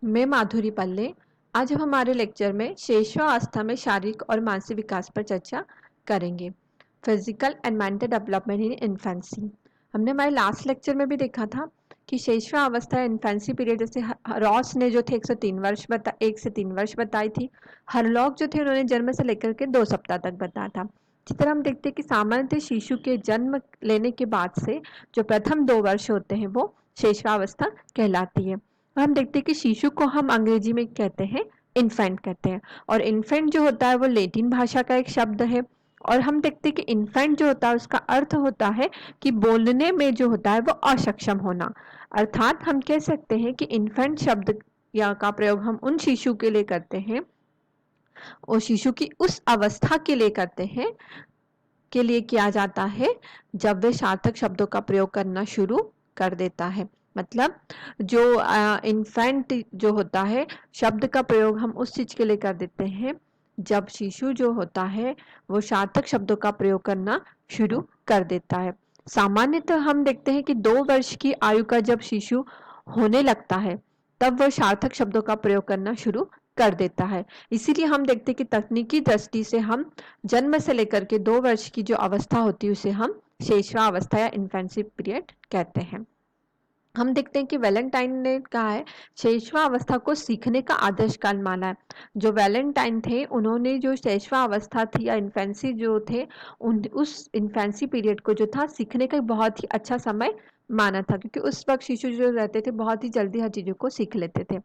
मैं माधुरी पल्ले। आज हम हमारे लेक्चर में शेषवावस्था में शारीरिक और मानसिक विकास पर चर्चा करेंगे। Physical and mental development in infancy. हमने हमारे लास्ट लेक्चर में भी देखा था कि शेषवावस्था इन्फेंसी पीरियड, जैसे रॉस ने जो थे 1 से 3 वर्ष बताई थी। हरलॉक जो थे उन्होंने जन्म से लेकर के 2 सप्ताह तक बताया था। इसी तरह हम देखते हैं कि सामान्यतः शिशु के जन्म लेने के बाद से जो प्रथम 2 वर्ष होते हैं वो शेषवावस्था कहलाती है। हम देखते हैं कि शिशु को हम अंग्रेजी में कहते हैं इन्फेंट कहते हैं, और इन्फेंट जो होता है वो लैटिन भाषा का एक शब्द है। और हम देखते हैं कि इन्फेंट जो होता है उसका अर्थ होता है कि बोलने में जो होता है वो अक्षम होना। अर्थात हम कह सकते हैं कि इन्फेंट शब्द या का प्रयोग हम उन शिशु के लिए करते हैं, और शिशु की उस अवस्था के लिए करते हैं, के लिए किया जाता है जब वे सार्थक शब्दों का प्रयोग करना शुरू कर देता है। मतलब जो इन्फेंट जो होता है, शब्द का प्रयोग हम उस चीज के लिए कर देते हैं जब शिशु जो होता है वो सार्थक शब्दों का प्रयोग करना शुरू कर देता है। सामान्यतः हम देखते हैं कि 2 वर्ष की आयु का जब शिशु होने लगता है तब वह सार्थक शब्दों का प्रयोग करना शुरू कर देता है। इसीलिए हम देखते हैं कि तकनीकी दृष्टि से हम जन्म से लेकर के 2 वर्ष की जो अवस्था होती है उसे हम शैशवावस्था या इन्फेंसी पीरियड कहते हैं। हम देखते हैं कि वैलेंटाइन ने कहा है शैशवावस्था को सीखने का आदर्श काल माना है। जो वैलेंटाइन थे उन्होंने जो शैशवावस्था थी या इन्फेंसी जो थे उस इन्फेंसी पीरियड को जो था सीखने का बहुत ही अच्छा समय माना था, क्योंकि उस वक्त शिशु जो रहते थे बहुत ही जल्दी हर चीजों को सीख लेते थे।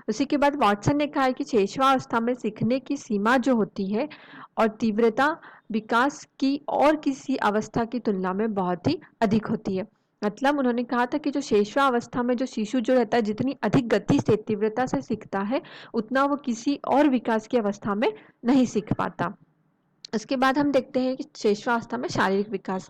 उसी के बाद वॉटसन ने कहा है कि शैशवावस्था में सीखने की सीमा जो होती है और तीव्रता विकास की और किसी अवस्था की तुलना में बहुत ही अधिक होती है। मतलब उन्होंने कहा था कि जो शैशवावस्था में जो शिशु जो रहता है जितनी अधिक गति से तीव्रता से सीखता है उतना वो किसी और विकास की अवस्था में नहीं सीख पाता। उसके बाद हम देखते हैं कि शैशवावस्था में शारीरिक विकास।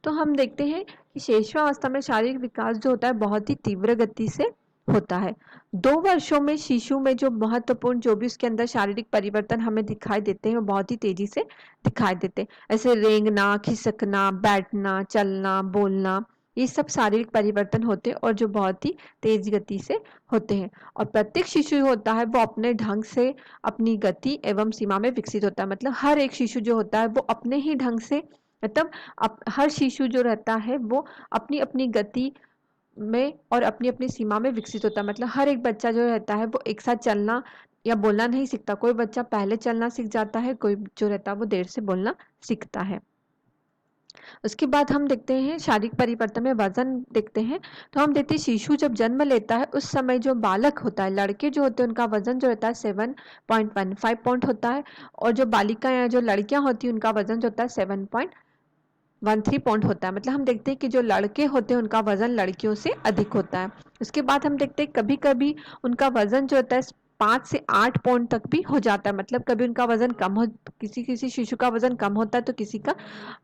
तो हम देखते हैं कि शैशवावस्था में शारीरिक विकास जो होता है बहुत ही तीव्र गति से होता है। 2 वर्षों में शिशु में जो महत्वपूर्ण जो भी उसके अंदर शारीरिक परिवर्तन हमें दिखाई देते हैं वो बहुत ही तेजी से दिखाई देते हैं। ऐसे रेंगना, खिसकना, बैठना, चलना, बोलना, ये सब शारीरिक परिवर्तन होते हैं और जो बहुत ही तेज गति से होते हैं। और प्रत्येक शिशु होता है वो अपने ढंग से अपनी गति एवं सीमा में विकसित होता है। मतलब हर एक शिशु जो होता है वो अपने ही ढंग से, मतलब हर शिशु जो रहता है वो अपनी अपनी गति में और अपनी अपनी सीमा में विकसित होता है। मतलब हर एक बच्चा जो रहता है वो एक साथ चलना या बोलना नहीं सीखता। कोई बच्चा पहले चलना सीख जाता है, कोई जो रहता है वो देर से बोलना सीखता है। उसके बाद हम देखते हैं शारीरिक परिवर्तन में वजन देखते हैं। तो हम देखते हैं शिशु जब जन्म लेता है उस समय जो बालक होता है, लड़के जो होते हैं उनका वजन जो रहता है 7.15 पाउंड होता है, और जो बालिका या जो लड़कियां होती हैं उनका वजन जो होता है 7.13 पाउंड होता है। मतलब हम देखते हैं कि जो लड़के होते हैं उनका वजन लड़कियों से अधिक होता है। उसके बाद हम देखते हैं कभी कभी उनका वजन जो होता है 5 से 8 पाउंड तक भी हो जाता है। मतलब कभी उनका वजन कम हो, किसी किसी शिशु का वजन कम होता है तो किसी का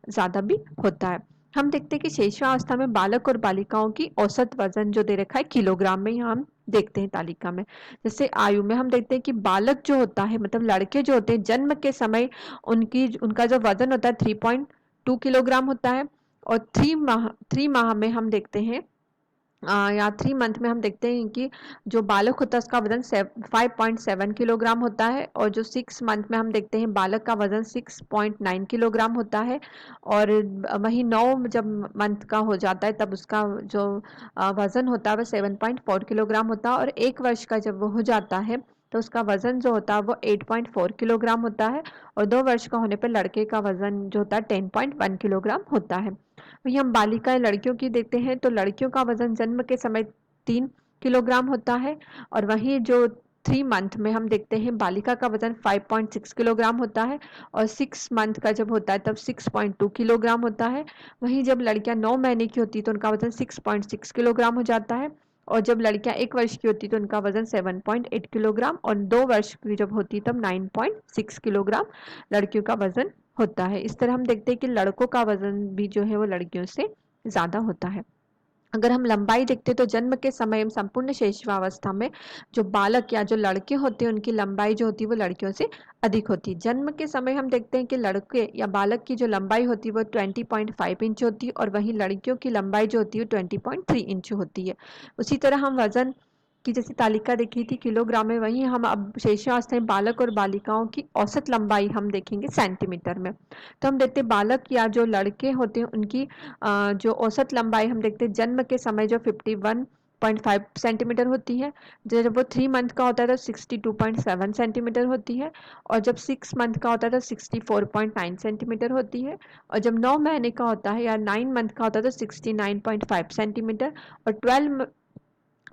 ज्यादा भी होता है। हम देखते हैं कि शैशवावस्था में बालक और बालिकाओं की औसत वजन जो दे रखा है किलोग्राम में, यहाँ हम देखते हैं तालिका में। जैसे आयु में हम देखते हैं कि बालक जो होता है, मतलब लड़के जो होते हैं जन्म के समय उनका जो वजन होता है 3.2 किलोग्राम होता है। और 3 माह में हम देखते हैं या 3 मंथ में हम देखते हैं कि जो बालक होता है उसका वजन 5.7 किलोग्राम होता है, और जो 6 मंथ में हम देखते हैं बालक का वजन 6.9 किलोग्राम होता है। और वही 9 जब मंथ का हो जाता है तब उसका जो वजन होता है वो 7.4 किलोग्राम होता है, और 1 वर्ष का जब वो हो जाता है तो उसका वजन जो होता है वो 8.4 किलोग्राम होता है, और 2 वर्ष का होने पर लड़के का वजन जो होता है 10.1 किलोग्राम होता है। वहीं हम बालिकाएं लड़कियों की देखते हैं तो लड़कियों का वजन जन्म के समय 3 किलोग्राम होता है, और वहीं जो 3 मंथ में हम देखते हैं बालिका का वजन 5.6 किलोग्राम होता है, और 6 मंथ का जब होता है तब 6.2 किलोग्राम होता है। वहीं जब लड़कियां 9 महीने की होती है तो उनका वजन 6.6 किलोग्राम हो जाता है, और जब लड़कियां 1 वर्ष की होती तो उनका वजन 7.8 किलोग्राम, और 2 वर्ष की जब होती तब 9.6 किलोग्राम लड़कियों का वजन होता है। इस तरह हम देखते हैं कि लड़कों का वजन भी जो है वो लड़कियों से ज्यादा होता है। अगर हम लंबाई देखते हैं तो जन्म के समय एवं संपूर्ण शैशवावस्था में जो बालक या जो लड़के होते हैं उनकी लंबाई जो होती है वो लड़कियों से अधिक होती है। जन्म के समय हम देखते हैं कि लड़के या बालक की जो लंबाई होती है वो 20.5 इंच होती है, और वहीं लड़कियों की लंबाई जो होती है 20.3 इंच होती है। उसी तरह हम वजन की जैसी तालिका देखी थी किलोग्राम में, वहीं हम अब शैशवावस्था में बालक और बालिकाओं की औसत लंबाई हम देखेंगे सेंटीमीटर में। तो हम देखते हैं बालक या जो लड़के होते हैं उनकी जो औसत लंबाई हम देखते हैं जन्म के समय जो 51.5 सेंटीमीटर होती है, जब वो 3 मंथ का होता है तो 62.7 सेंटीमीटर होती है, और जब 6 मंथ का होता है तो 64.9 सेंटीमीटर होती है, और जब 9 महीने का होता है या 9 मंथ का होता है तो 69.5 सेंटीमीटर, और 12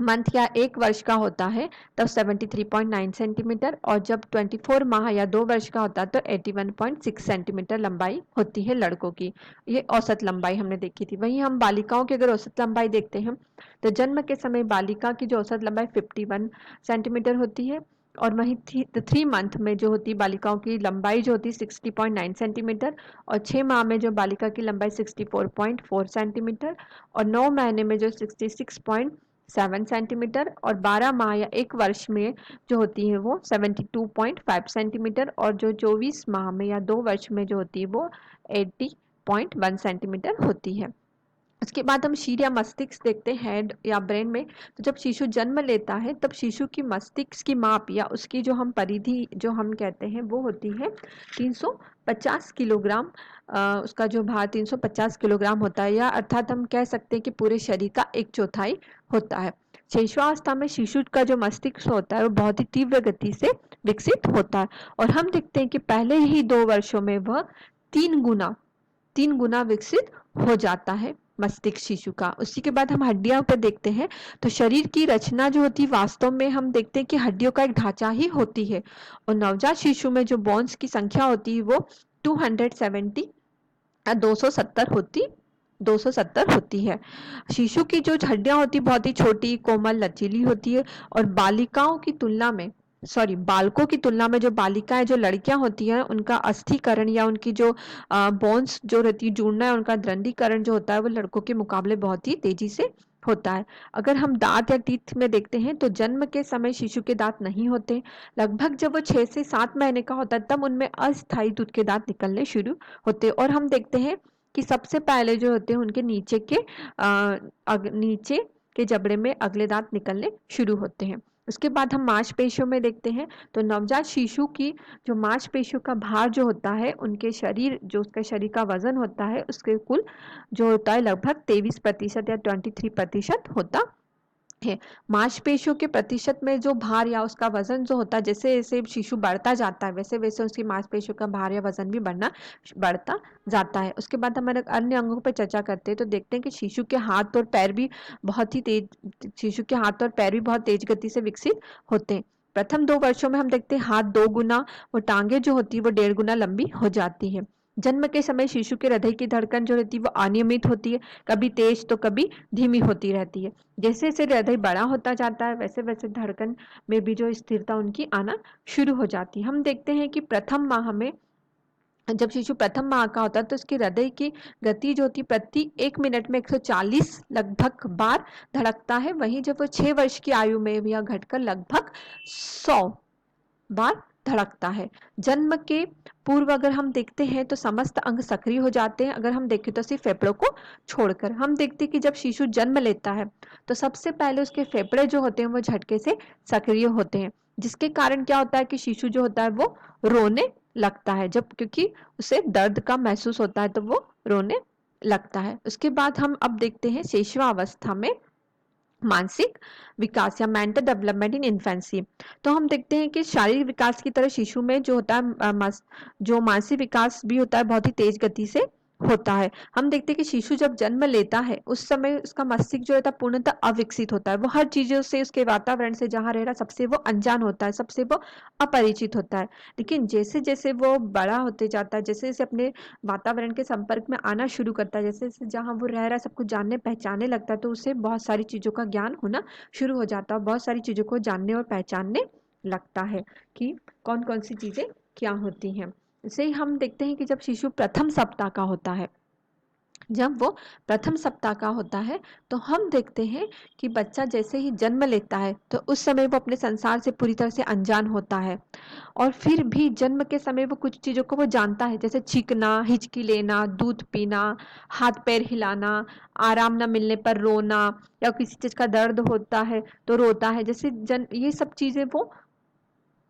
मंथ या 1 वर्ष का होता है तब 73.9 सेंटीमीटर, और जब 24 माह या 2 वर्ष का होता है तो 81.6 सेंटीमीटर लंबाई होती है लड़कों की। ये औसत लंबाई हमने देखी थी। वहीं हम बालिकाओं की अगर औसत लंबाई देखते हैं तो जन्म के समय बालिका की जो औसत लंबाई 51 सेंटीमीटर होती है, और वहीं 3 मंथ में जो होती है बालिकाओं की लंबाई जो होती है 60.9 सेंटीमीटर, और 6 माह में जो बालिका की लंबाई 64.4 सेंटीमीटर, और 9 महीने में जो 66.7 सेंटीमीटर, और 12 माह या 1 वर्ष में जो होती है वो 72.5 सेंटीमीटर, और जो 24 माह में या 2 वर्ष में जो होती है वो 80.1 सेंटीमीटर होती है। उसके बाद हम शीर या मस्तिष्क देखते हैं हेड या ब्रेन में। तो जब शिशु जन्म लेता है तब शिशु की मस्तिष्क की माप या उसकी जो हम परिधि जो हम कहते हैं वो होती है 350 किलोग्राम। उसका जो भार 350 किलोग्राम होता है, या अर्थात हम कह सकते हैं कि पूरे शरीर का 1/4 होता है। शैशवावस्था में शिशु का जो मस्तिष्क होता है वो बहुत ही तीव्र गति से विकसित होता है, और हम देखते हैं कि पहले ही 2 वर्षों में वह 3 गुना विकसित हो जाता है मस्तिष्क शिशु का। उसी के बाद हम हड्डियों पर देखते हैं। तो शरीर की रचना जो होती है वास्तव में हम देखते हैं कि हड्डियों का एक ढांचा ही होती है, और नवजात शिशु में जो बोन्स की संख्या होती है वो 270 या 270 होती है। शिशु की जो हड्डियां होती है बहुत ही छोटी, कोमल, लचीली होती है, और बालकों की तुलना में जो बालिकाएं जो लड़कियां होती हैं उनका अस्थिकरण या उनकी जो बोन्स जो रहती है जुड़ना है, उनका दृढ़ीकरण जो होता है वो लड़कों के मुकाबले बहुत ही तेजी से होता है। अगर हम दांत या टीथ में देखते हैं तो जन्म के समय शिशु के दांत नहीं होते। लगभग जब वो 6 से 7 महीने का होता है तब उनमें अस्थायी दूध के दांत निकलने शुरू होते हैं, और हम देखते हैं कि सबसे पहले जो होते हैं उनके नीचे के जबड़े में अगले दांत निकलने शुरू होते हैं। उसके बाद हम मांसपेशियों में देखते हैं। तो नवजात शिशु की जो मांसपेशियों का भार जो होता है उसका शरीर का वजन होता है उसके कुल जो होता है लगभग 23% या 23% होता है। मांसपेशियों के प्रतिशत में जो भार या उसका वजन जो होता है, जैसे जैसे शिशु बढ़ता जाता है वैसे वैसे उसकी मांसपेशियों का भार या वजन भी बढ़ता जाता है। उसके बाद हमारे अन्य अंगों पर चर्चा करते हैं तो देखते हैं कि शिशु के हाथ और पैर भी बहुत तेज गति से विकसित होते हैं। प्रथम 2 वर्षों में हम देखते हैं हाथ 2 गुना और टांगे जो होती है वो 1.5 गुना लंबी हो जाती है। जन्म के समय शिशु के हृदय की धड़कन जो रहती है वो अनियमित होती है, कभी तेज तो कभी धीमी होती रहती है। जैसे जैसे हृदय बड़ा होता जाता है वैसे वैसे धड़कन में भी जो स्थिरता उनकी आना शुरू हो जाती है। हम देखते हैं कि जब शिशु प्रथम माह का होता है तो उसकी हृदय की गति जो होती है प्रति 1 मिनट में 140 लगभग बार धड़कता है। वहीं जब वो 6 वर्ष की आयु में यह घटकर लगभग 100 बार धड़कता है। जन्म के पूर्व अगर हम देखते हैं तो समस्त अंग सक्रिय हो जाते हैं। अगर हम देखें तो सिर्फ फेफड़ों को छोड़कर हम देखते हैं कि जब शिशु जन्म लेता है तो सबसे पहले उसके फेफड़े जो होते हैं वो झटके से सक्रिय होते हैं, जिसके कारण क्या होता है कि शिशु जो होता है वो रोने लगता है, जब क्योंकि उसे दर्द का महसूस होता है तो वो रोने लगता है। उसके बाद हम अब देखते हैं शैशवावस्था में मानसिक विकास या मेंटल डेवलपमेंट इन इन्फेंसी। तो हम देखते हैं कि शारीरिक विकास की तरह शिशु में जो होता है जो मानसिक विकास भी होता है बहुत ही तेज गति से होता है। हम देखते हैं कि शिशु जब जन्म लेता है उस समय उसका मस्तिष्क जो होता है पूर्णतः अविकसित होता है। वो हर चीजों से उसके वातावरण से जहाँ रह रहा सबसे वो अनजान होता है, सबसे वो अपरिचित होता है। लेकिन जैसे जैसे वो बड़ा होते जाता है, जैसे जैसे अपने वातावरण के संपर्क में आना शुरू करता है, जैसे जैसे जहाँ वो रह रहा है सब कुछ जानने पहचानने लगता है तो उसे बहुत सारी चीजों का ज्ञान होना शुरू हो जाता है, बहुत सारी चीजों को जानने और पहचानने लगता है कि कौन कौन सी चीजें क्या होती हैं। इसे हम देखते हैं कि जब शिशु प्रथम सप्ताह का होता है जब वो प्रथम सप्ताह का होता है तो हम देखते हैं कि बच्चा जैसे ही जन्म लेता है तो उस समय वो अपने संसार से पूरी तरह से अनजान होता है, और फिर भी जन्म के समय वो कुछ चीज़ों को वो जानता है, जैसे चीखना, हिचकी लेना, दूध पीना, हाथ पैर हिलाना, आराम न मिलने पर रोना, या किसी चीज़ का दर्द होता है तो रोता है। जैसे जन ये सब चीज़ें वो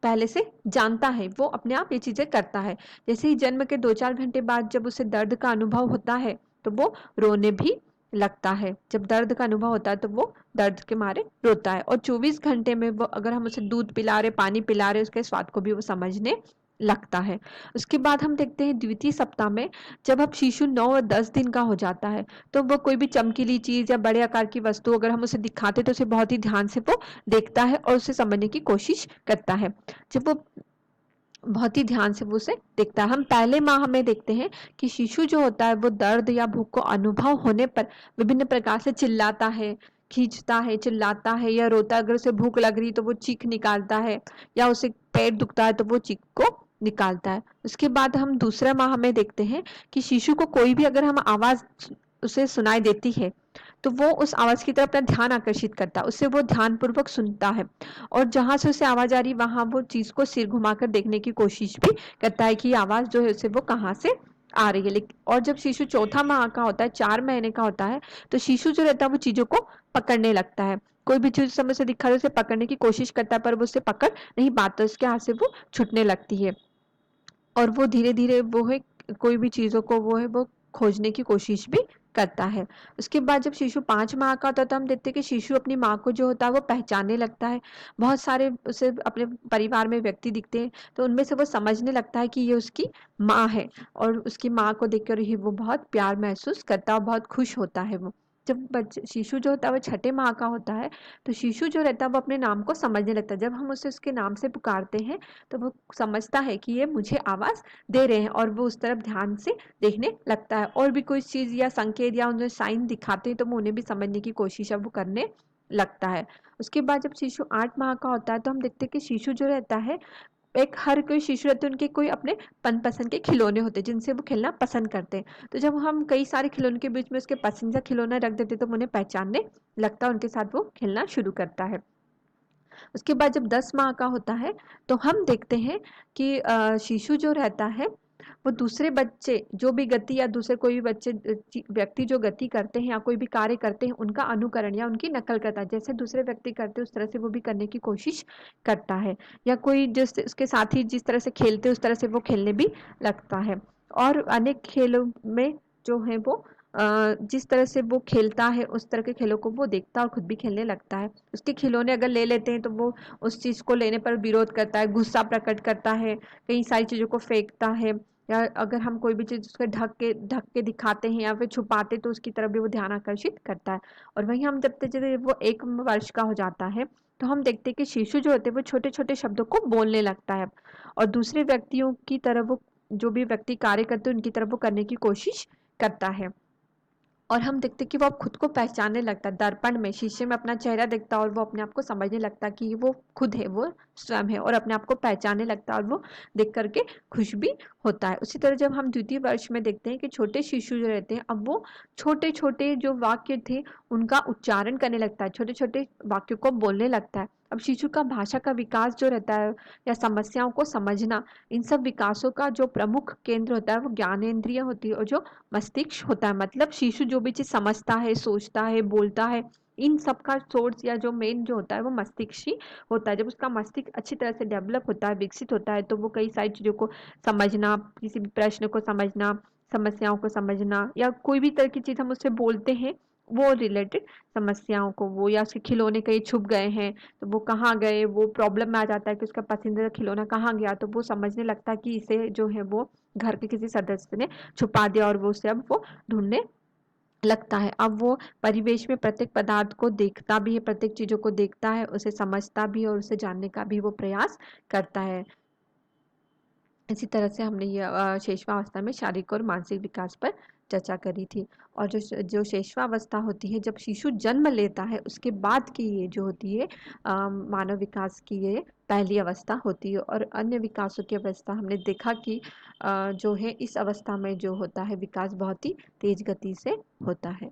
पहले से जानता है, वो अपने आप ये चीज़ें करता है। जैसे ही जन्म के 2-4 घंटे बाद जब उसे दर्द का अनुभव होता है, तो वो रोने भी लगता है। जब दर्द का अनुभव होता है तो वो दर्द के मारे रोता है, और 24 घंटे में वो अगर हम उसे दूध पिला रहे, पानी पिला रहे, उसके स्वाद को भी वो समझने लगता है। उसके बाद हम देखते हैं द्वितीय सप्ताह में, जब अब शिशु 9 और 10 दिन का हो जाता है, तो वो कोई भी चमकीली चीज़ या बड़े आकार की वस्तु अगर हम उसे दिखाते तो उसे बहुत ही ध्यान से वो देखता है और उसे समझने की कोशिश करता है। जब वो बहुत ही ध्यान से वो उसे देखता है। हम पहले माह में देखते हैं कि शिशु जो होता है वो दर्द या भूख को अनुभव होने पर विभिन्न प्रकार से चिल्लाता है, खींचता है, चिल्लाता है या रोता है। अगर उसे भूख लग रही तो वो चीख निकालता है, या उसे पेट दुखता है तो वो चीख को निकालता है। उसके बाद हम दूसरा माह में देखते हैं कि शिशु को कोई भी अगर हम आवाज उसे सुनाई देती है तो वो उस आवाज की तरफ अपना ध्यान आकर्षित करता है, उससे वो ध्यान पूर्वक सुनता है, और जहां से उसे आवाज आ रही वहां वो चीज को सिर घुमाकर देखने की कोशिश भी करता है कि ये आवाज जो है उसे वो कहाँ से आ रही है। लेकिन और जब शिशु चौथा माह का होता है, 4 महीने का होता है, तो शिशु जो रहता है वो चीजों को पकड़ने लगता है। कोई भी चीज समय से दिखा रही है उसे पकड़ने की कोशिश करता है, पर वो उसे पकड़ नहीं पाता, उसके हाथ से वो छूटने लगती है, और वो धीरे-धीरे वो है कोई भी चीज़ों को वो है वो खोजने की कोशिश भी करता है। उसके बाद जब शिशु 5 माह का होता है तो हम देखते हैं कि शिशु अपनी माँ को जो होता है वो पहचानने लगता है। बहुत सारे उसे अपने परिवार में व्यक्ति दिखते हैं तो उनमें से वो समझने लगता है कि ये उसकी माँ है, और उसकी माँ को देखकर ही वो बहुत प्यार महसूस करता है और बहुत खुश होता है वो। जब शिशु जो होता है वो छठे माह का होता है तो शिशु जो रहता है वो अपने नाम को समझने लगता है। जब हम उसे उसके नाम से पुकारते हैं तो वो समझता है कि ये मुझे आवाज़ दे रहे हैं, और वो उस तरफ ध्यान से देखने लगता है, और भी कोई चीज़ या संकेत या उन्हें साइन दिखाते हैं तो वो उन्हें भी समझने की कोशिश अब वो करने लगता है। उसके बाद जब शिशु 8 माह का होता है तो हम देखते हैं कि शिशु जो रहता है, एक हर कोई शिशु रहते हैं उनके कोई अपने मनपसंद के खिलौने होते हैं जिनसे वो खेलना पसंद करते हैं। तो जब हम कई सारे खिलौने के बीच में उसके पसंदीदा खिलौना रख देते हैं तो वो उन्हें पहचानने लगता है, उनके साथ वो खेलना शुरू करता है। उसके बाद जब 10 माह का होता है तो हम देखते हैं कि शिशु जो रहता है वो दूसरे बच्चे जो भी गति या दूसरे कोई भी बच्चे व्यक्ति जो गति करते हैं या कोई भी कार्य करते हैं उनका अनुकरण या उनकी नकल करता है। जैसे दूसरे व्यक्ति करते हैं उस तरह से वो भी करने की कोशिश करता है, या कोई जिस उसके साथी जिस तरह से खेलते हैं उस तरह से वो खेलने भी लगता है। और अनेक खेलों में जो है वो जिस तरह से वो खेलता है उस तरह के खेलों को वो देखता है और खुद भी खेलने लगता है। उसके खिलौने अगर ले लेते हैं तो वो उस चीज़ को लेने पर विरोध करता है, गुस्सा प्रकट करता है, कई सारी चीज़ों को फेंकता है, या अगर हम कोई भी चीज़ उसके ढक के दिखाते हैं या फिर छुपाते तो उसकी तरफ भी वो ध्यान आकर्षित करता है। और वहीं हम जब जब वो 1 वर्ष का हो जाता है तो हम देखते हैं कि शिशु जो होते हैं वो छोटे-छोटे शब्दों को बोलने लगता है, और दूसरे व्यक्तियों की तरह वो जो भी व्यक्ति कार्य करते हैं उनकी तरफ वो करने की कोशिश करता है। और हम देखते हैं कि वो अब खुद को पहचानने लगता है, दर्पण में शीशे में अपना चेहरा देखता है और वो अपने आप को समझने लगता है कि वो खुद है, वो स्वयं है, और अपने आप को पहचानने लगता है और वो देख करके खुश भी होता है। उसी तरह जब हम द्वितीय वर्ष में देखते हैं कि छोटे शिशु जो रहते हैं अब वो छोटे छोटे जो वाक्य थे उनका उच्चारण करने लगता है, छोटे छोटे वाक्यों को बोलने लगता है। अब शिशु का भाषा का विकास जो रहता है या समस्याओं को समझना, इन सब विकासों का जो प्रमुख केंद्र होता है वो ज्ञानेंद्रिय होती है, और जो मस्तिष्क होता है। मतलब शिशु जो भी चीज़ समझता है, सोचता है, बोलता है, इन सब का सोर्स या जो मेन जो होता है वो मस्तिष्क ही होता है। जब उसका मस्तिष्क अच्छी तरह से डेवलप होता है, विकसित होता है, तो वो कई सारी चीज़ों को समझना, किसी भी प्रश्न को समझना, समस्याओं को समझना, या कोई भी तरह की चीज़ हम उससे बोलते हैं वो रिलेटेड समस्याओं को, वो या उसके खिलौने कहीं छुप गए हैं तो वो कहाँ गए, वो प्रॉब्लम में आ जाता है कि उसका पसंदीदा खिलौना कहाँ गया, तो वो समझने लगता है कि इसे जो है वो घर के किसी सदस्य ने छुपा दिया, और वो उसे अब वो ढूंढने लगता है। अब वो परिवेश में प्रत्येक पदार्थ को देखता भी है, प्रत्येक चीज़ों को देखता है, उसे समझता भी है और उसे जानने का भी वो प्रयास करता है। इसी तरह से हमने ये शेषवावस्था में शारीरिक और मानसिक विकास पर चर्चा करी थी। और जो शैशवावस्था होती है, जब शिशु जन्म लेता है उसके बाद की ये जो होती है मानव विकास की ये पहली अवस्था होती है। और अन्य विकासों की अवस्था हमने देखा कि जो है इस अवस्था में जो होता है विकास बहुत ही तेज गति से होता है।